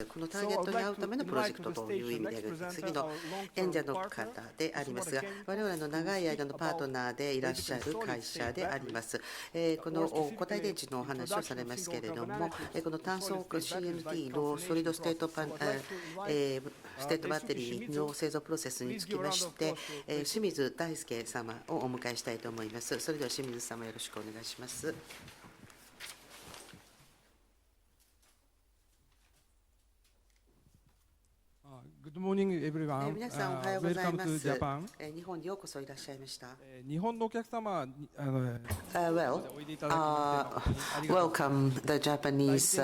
このターゲットに合うためのプロジェクトという意味で、次の演者の方でありますが、我々の長い間のパートナーでいらっしゃる会社であります。この固体電池のお話をされますけれども、この単層 CNT のソリッドステートバッテリーの製造プロセスにつきまして、清水大輔様をお迎えしたいと思います。それでは清水様、よろしくお願いします。Good morning, everyone. 皆さんおはようございます。 Welcome to Japan. 日本にようこそいらっしゃいました。日本のお客様、Welcome the Japanese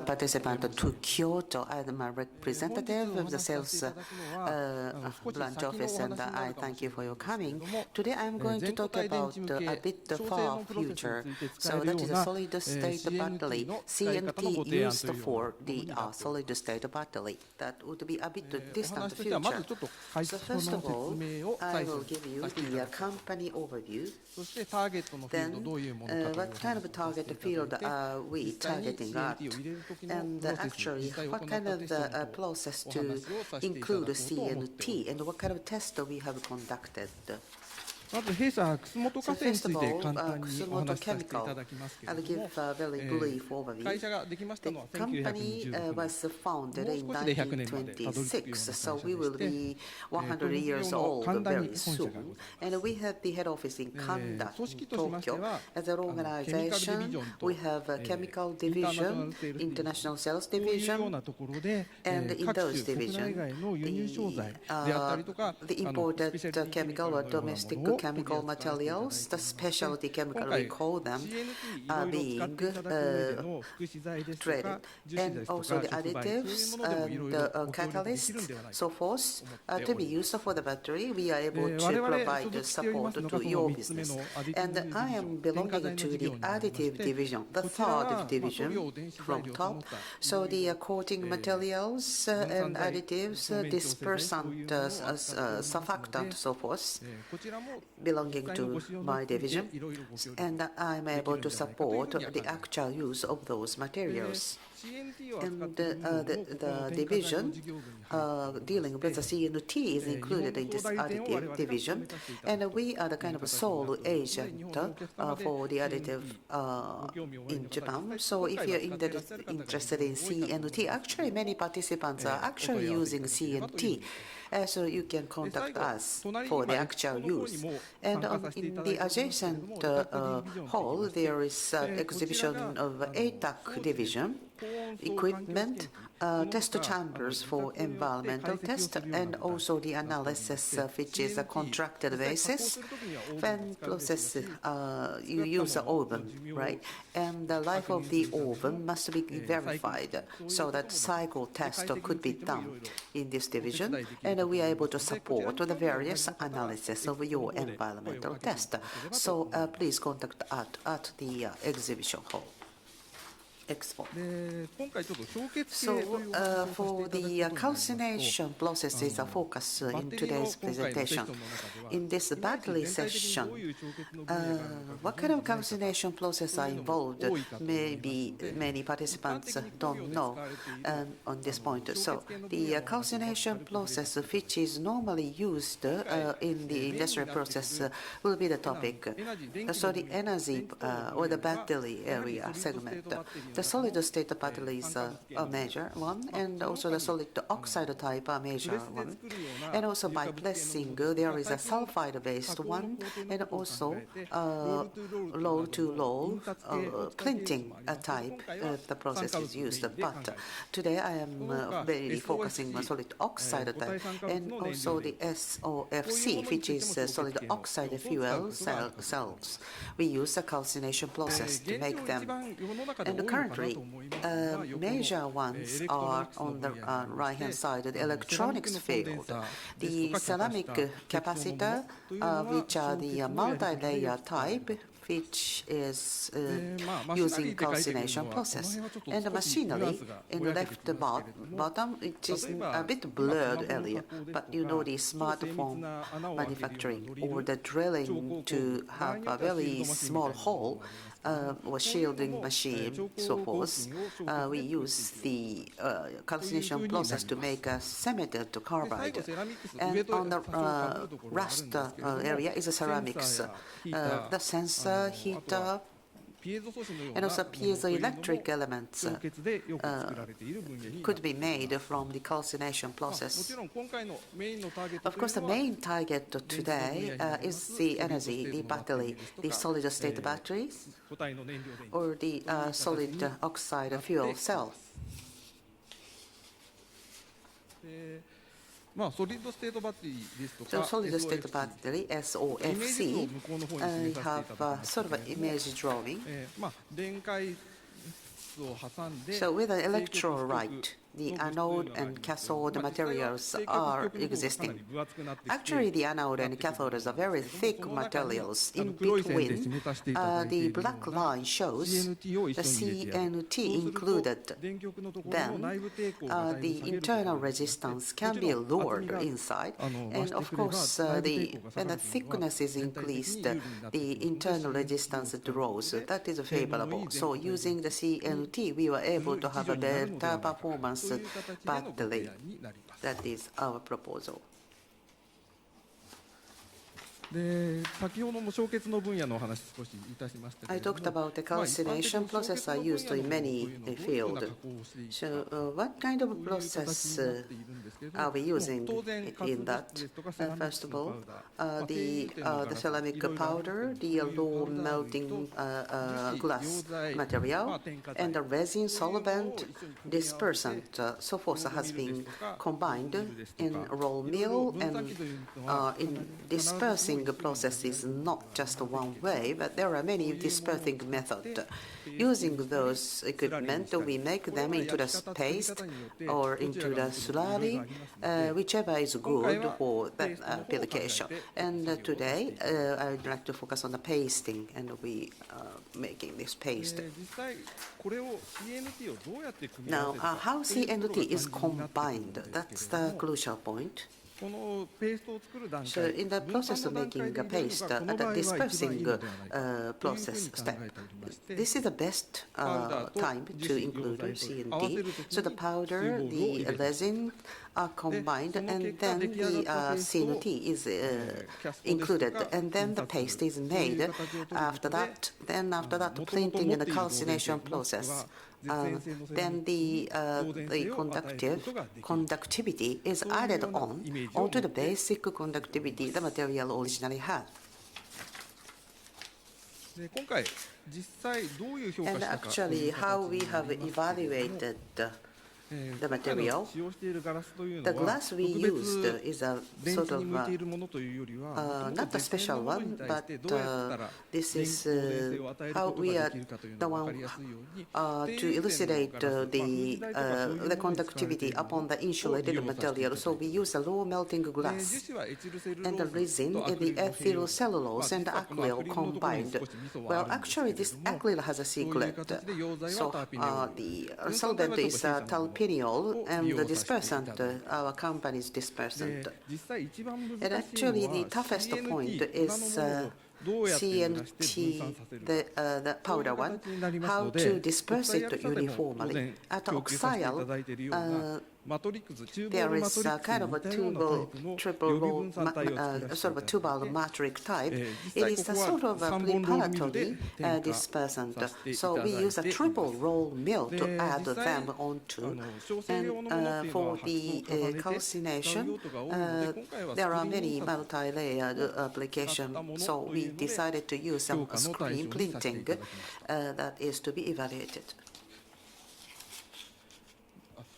participant to Kyoto. I am a representative of the sales branch office, and I thank you for your coming. Today I am going to talk about a bit far future. So that is a solid state battery, CNT used for the solid state battery. That would be a bit distant future. So first of all, I will give you the company overview. Then, what kind of target field are we targeting at? And actually, what kind of process to include CNT, and what kind of test we have conducted? まず弊社Kusumoto Chemicalsについて簡単にお話しさせていただきますけれども、会社ができましたのは1925年、もう少しで100年までたどり着くような会社でして、神田に本社がございます。組織としましては、ケミカルディビジョン、インターナショナルセールスディビジョン、こういうようなところで各種国内外の輸入商材であったりとか、スペシャリティケミカルはドメスティックchemical materials, the specialty chemical we call them, are being traded. And also the additives, the catalysts, so forth, to be used for the battery. We are able to provide the support to your business. And I am belonging to the additive division, the third division from top. So the coating materials and additives, dispersant, surfactant, so forth, belonging to my division, and I'm able to support the actual use of those materials. And the division dealing with the CNT is included in this additive division, and we are the kind of sole agent for the additive in Japan. So if you're interested in CNT, actually many participants are actually using CNT. So you can contact us for the actual use. And in the adjacent hall, there is an exhibition of ATAC division, equipment, test chambers for environmental test, and also the analysis, which is a contracted basis. When process, you use the oven, right? And the life of the oven must be verified so that cycle test could be done in this division, and we are able to support the various analysis of your environmental test. So please contact us at the exhibition hall. Expo. So for the calcination process is a focus in today's presentation. In this battery session, what kind of calcination process are involved? Maybe many participants don't know on this point. So the calcination process, which is normally used in the industrial process, will be the topic. So the energy or the battery area segment. The solid state battery is a major one, and also the solid oxide type a major one. And also by pressing, there is a sulfide-based one, and also low to low printing type. The process is used. But today I am very focusing on solid oxide type, and also the SOFC, which is solid oxide fuel cells. We use a calcination process to make them. And currently, major ones are on the right-hand side, the electronics field. The ceramic capacitor, which are the multi-layer type, which is using calcination process. And the machinery in the left bottom, it is a bit blurred area, but you know the smartphone manufacturing or the drilling to have a very small hole or shielding machine, so forth, we use the calcination process to make a semi-ducted carbide. And on the rust area is a ceramics, the sensor, heater, and also piezoelectric elements could be made from the calcination process. Of course, the main target today is the energy, the battery, the solid-state batteries, or the solid oxide fuel cell. So solid-state battery, SOFC, I have sort of an image drawing. So with an electrolyte, the anode and cathode materials are existing. Actually, the anode and cathodes are very thick materials. In between, the black line shows the CNT included. Then, the internal resistance can be lowered inside. And of course, when the thickness is increased, the internal resistance grows. That is favorable. So using the CNT, we were able to have a better performance battery. That is our proposal. I talked about the calcination process are used in many fields. So what kind of process are we using in that? First of all, the ceramic powder, the low melting glass material, and the resin solvent dispersant, so forth has been combined in roll mill, and in dispersing process is not just one way, but there are many dispersing methods. Using those equipment, we make them into the paste or into the slurry, whichever is good for that application. And today, I would like to focus on the pasting, and we are making this paste. Now, how CNT is combined, that's the crucial point. So in the process of making a paste, the dispersing process step, this is the best time to include CNT. So the powder, the resin are combined, and then the CNT is included, and then the paste is made. After that, printing and the calcination process. Then the conductivity is added onto the basic conductivity the material originally had. And actually, how we have evaluated the material, the glass we used is a sort of not a special one, but this is how we are the one to elucidate the conductivity upon the insulated material. So we use a low melting glass, and the resin is the ethyl cellulose and acryl combined. Well, actually, this acryl has a secret. So the solvent is talpinol, and the dispersant, our company's dispersant. And actually, the toughest point is CNT, the powder one, how to disperse it uniformly. At oxide, there is a kind of a triple roll, sort of a tubal matrix type. It is a sort of a preparatory dispersant. So we use a triple roll mill to add them onto. And for the calcination, there are many multi-layered applications. So we decided to use some screen printing that is to be evaluated.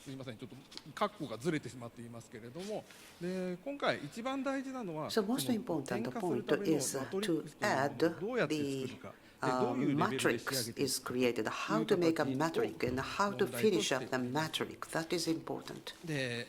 すみません、ちょっと括弧がずれてしまっていますけれども、で今回一番大事なのは、 So most important point is to add the matrix is created, how to make a matrix and how to finish up the matrix. That is important. で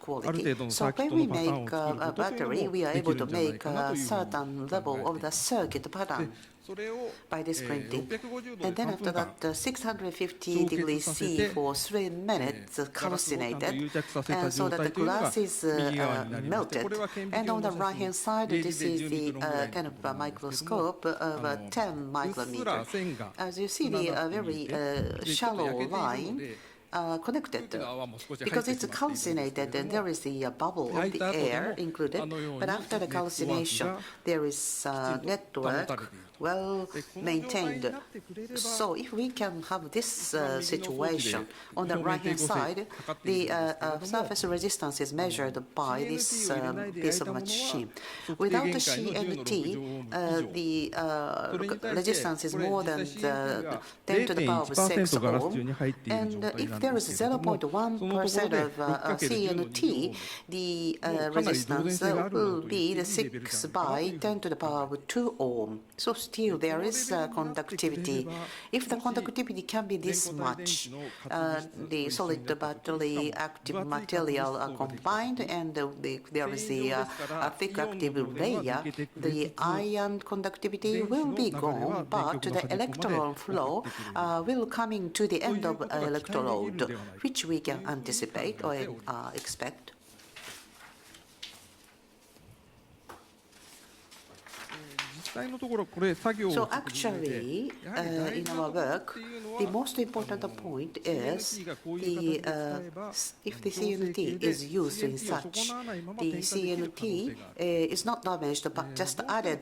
product quality. So when we make a battery, we are able to make a certain level of the circuit pattern by this printing. And then after that, 650 degrees C for 3 minutes calcinated, and so that the glass is melted. And on the right-hand side, this is the kind of a microscope of 10 micrometer. As you see, the very shallow line connected because it's calcinated and there is the bubble of the air included. But after the calcination, there is a network well maintained. So if we can have this situation on the right-hand side, the surface resistance is measured by this piece of machine. Without the CNT, the resistance is more than 10 to the power of 6 ohm. And if there is 0.1% of CNT, the resistance will be the 6 by 10 to the power of 2 ohm. So still there is conductivity. If the conductivity can be this much, the solid battery active material are combined and there is the thick active layer, the ion conductivity will be gone, but the electron flow will come to the end of electrode, which we can anticipate or expect. So actually, in our work, the most important point is if the CNT is used in such, the CNT is not damaged but just added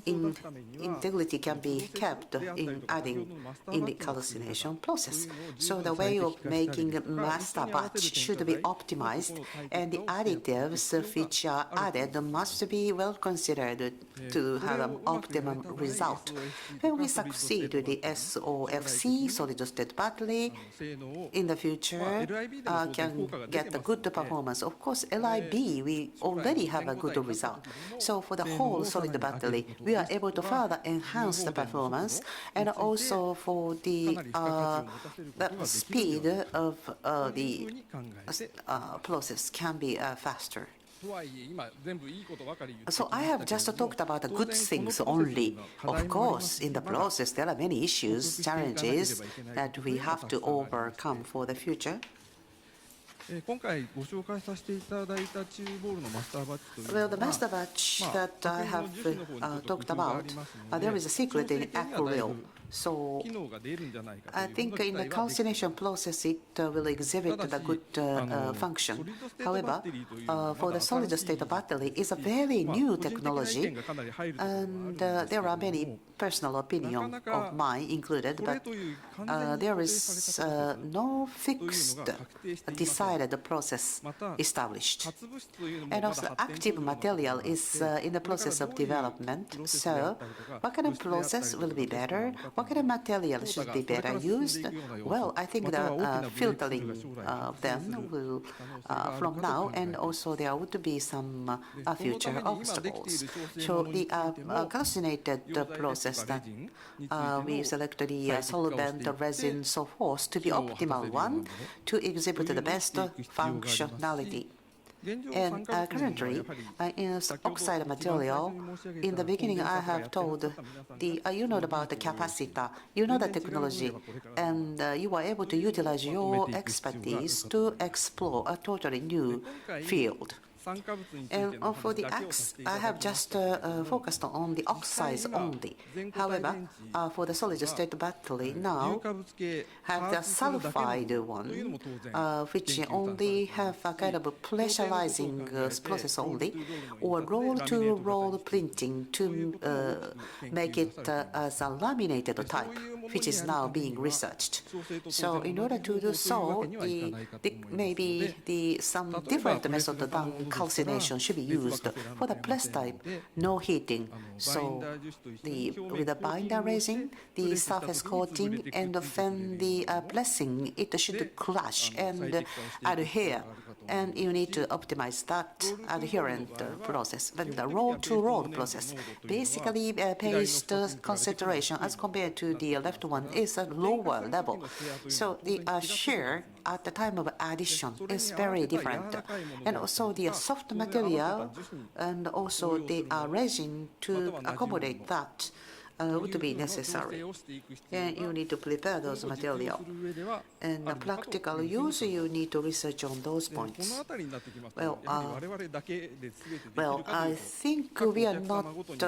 integrity can be kept in adding in the calcination process. So the way of making master batch should be optimized, and the additives which are added must be well considered to have an optimum result. When we succeed with the SOFC, solid-state battery, in the future can get a good performance. Of course, LIB, we already have a good result. So for the whole solid battery, we are able to further enhance the performance, and also for the speed of the process can be faster. So I have just talked about the good things only. Of course, in the process, there are many issues, challenges that we have to overcome for the future. Well, the master batch that I have talked about, there is a secret in acryl. So I think in the calcination process it will exhibit the good function. However, for the solid-state battery, it's a very new technology, and there are many personal opinions of mine included, but there is no fixed decided process established. And also active material is in the process of development. So what kind of process will be better? What kind of material should be better used? Well, I think the filtering of them will from now, and also there would be some future obstacles. So the calcinated process that we select the solvent, resin, so forth to be optimal one to exhibit the best functionality. And currently, in oxide material, in the beginning I have told you know about the capacitor, you know the technology, and you are able to utilize your expertise to explore a totally new field. And for the I have just focused on the oxides only. However, for the solid-state battery now have the sulfide one, which only have a kind of a pressurizing process only, or roll-to-roll printing to make it as a laminated type, which is now being researched. So in order to do so, maybe some different method than calcination should be used. For the press type, no heating. So with the binder resin, the surface coating, and then the pressing, it should crush and adhere. And you need to optimize that adherent process. But the roll-to-roll process, basically paste concentration as compared to the left one is a lower level. So the shear at the time of addition is very different. And also the soft material and also the resin to accommodate that would be necessary. And you need to prepare those materials. And the practical use, you need to research on those points. Well, I think we are not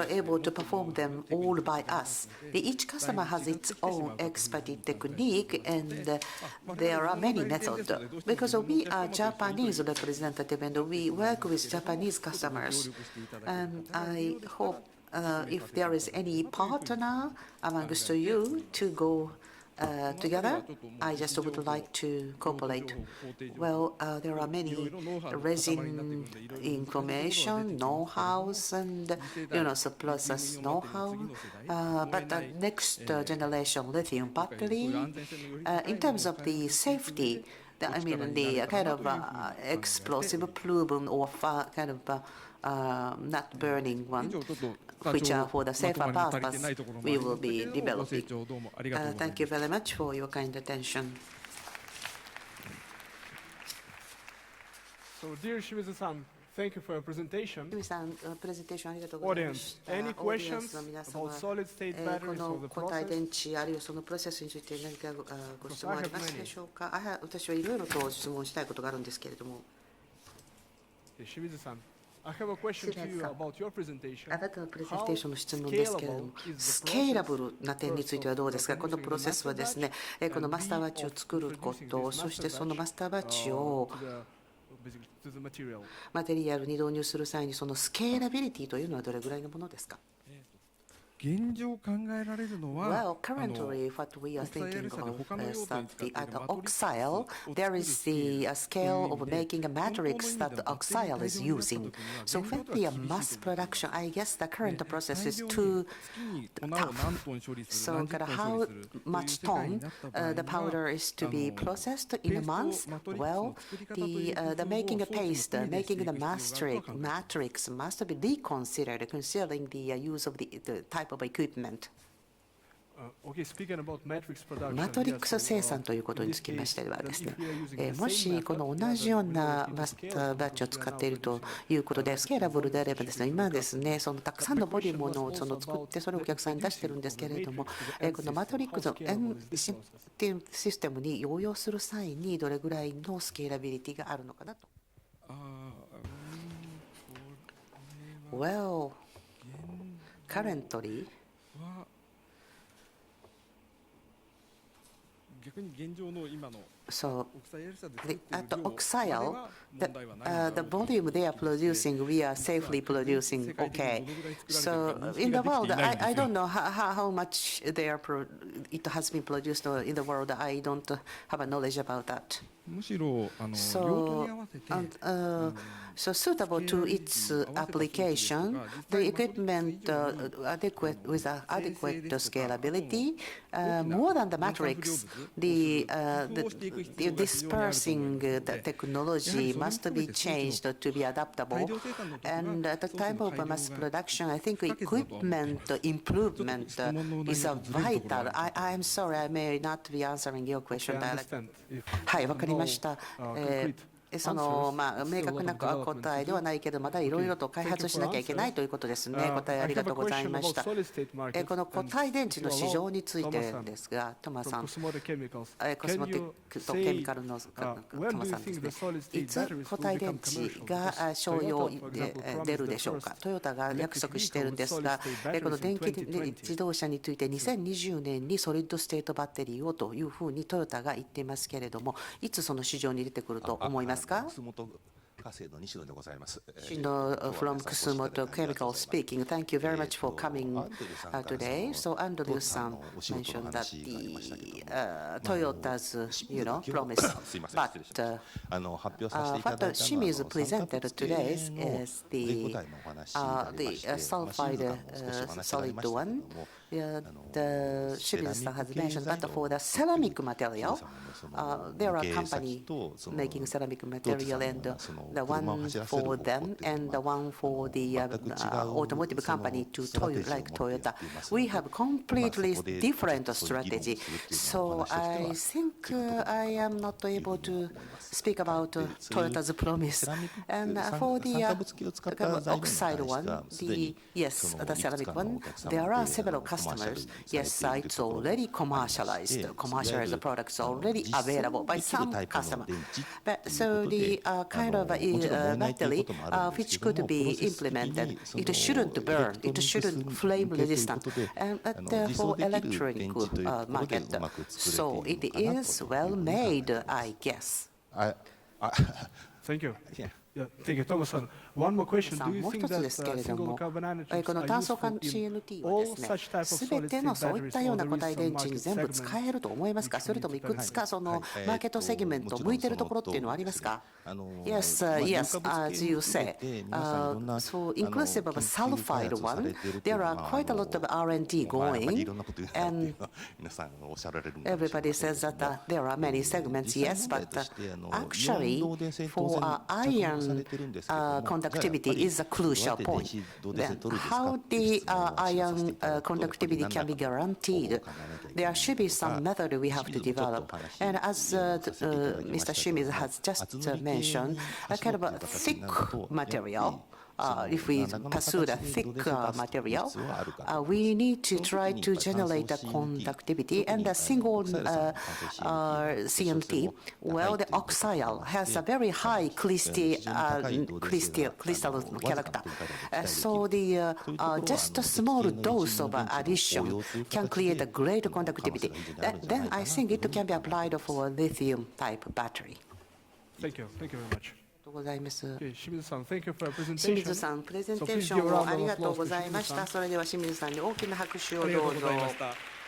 able to perform them all by us. Each customer has its own expertise technique, and there are many methods. Because we are Japanese representative and we work with Japanese customers. And I hope if there is any partner amongst you to go together, I just would like to cooperate. Well, there are many resin information, know-hows, and surplus know-how. But the next generation lithium battery, in terms of the safety, I mean the kind of explosive proven or kind of not burning one, which are for the safer purpose, we will be developing. Thank you very much for your kind attention. So, dear Shimizu-san, thank you for your presentation. Audience, any questions about solid-state batteries or the process? あるいはそのプロセスについて何かご質問ありますでしょうか。私はいろいろと質問したいことがあるんですけれども。Shimizu-san, I have a question to you about your presentation. あなたのプレゼンテーションの質問ですけれども、スケーラブルな点についてはどうですか。このプロセスはですね、このマスターバッジを作ること、そしてそのマスターバッジをマテリアルに導入する際にそのスケーラビリティというのはどれぐらいのものですか。現状考えられるのは、currently what we are thinking of is that at Oxyle, there is the scale of making a matrix that Oxyle is using. So when the mass production, I guess the current process is too tough. So how much ton the powder is to be processed in a month? Well, the making a paste, making the matrix must be reconsidered considering the use of the type of equipment. マトリックス生産ということにつきましてはですね、もしこの同じようなマスターバッジを使っているということで、スケーラブルであればですね、今ですね、そのたくさんのボリュームを作ってそれをお客さんに出してるんですけれども、このマトリックスのシステムに応用する際にどれぐらいのスケーラビリティがあるのかなと。Well, currently, 逆に現状の今の so at Oxyle, the volume they are producing, we are safely producing okay. So in the world, I don't know how much it has been produced in the world. I don't have a knowledge about that. むしろ用途に合わせて So suitable to its application, the equipment with adequate scalability, more than the matrix, the dispersing the technology must be changed to be adaptable. And at the time of mass production, I think equipment improvement is vital. I am sorry, I may not be answering your question directly. はい、わかりました。その明確な答えではないけど、まだいろいろと開発しなきゃいけないということですね。答えありがとうございました。この固体電池の市場についてですが、トマさん、コスモティックとケミカルのトマさんですね。いつ固体電池が商用で出るでしょうか。トヨタが約束しているんですが、この電気自動車について2020年にソリッドステートバッテリーをというふうにトヨタが言っていますけれども、いつその市場に出てくると思いますか。Shino from Kusumoto Chemicals speaking. Thank you very much for coming today. So Andrew-san mentioned that the Toyota's, promise, but what Shimizu presented today is the sulfide solid one. The Shimizu has mentioned that for the ceramic material, there are companies making ceramic material, and the one for them and the one for the automotive company like Toyota. We have completely different strategy. So I think I am not able to speak about Toyota's promise. And for the oxide one, the ceramic one, there are several customers customers. Yes, it's already commercialized. Commercialized products already available by some customers. But so the kind of battery which could be implemented, it shouldn't burn, it shouldn't flame resistant. But for electronic market, so it is well made, I guess. Thank you. Yeah. Yeah, thank you, Thomas-san. One more question. さ Do ん you もう think 一つ that ですけれど single も、 carbon この nanotubes 炭 are 素管 useful in CNT は all ですね、 such type of すべ solid ての state そういっ batteries, たよう or な there 固 is 体 some 電池に market 全部使 segment えると思いますか、 which それともいくつかそのマーケットセグメント向いてるところっていうのはありますか？ Yes, yes, as you say, so inclusive of a sulfide one, there are quite a lot of R&D going, and everybody says that there are many segments, yes, but actually for iron conductivity is a crucial point. Then how the iron conductivity can be guaranteed, there should be some method we have to develop. And as Mr. Shimizu has just mentioned, a kind of a thick material. If we pursue the thick material, we need to try to generate a conductivity, and a single CMT, well, the oxide has a very high crystal character. So the just a small dose of addition can create a great conductivity. Then I think it can be applied for a lithium type battery. Thank you. Thank you very much. ございます。 Okay, Shimizu-san, thank you for your 清 presentation. 水さん、プレゼン So テー please シ give ョ a ンを round あ of りがとう applause ご to ざいました。 Shimizu-san. それでは清水さんに大きな拍手をありがとうどうぞ。ございました。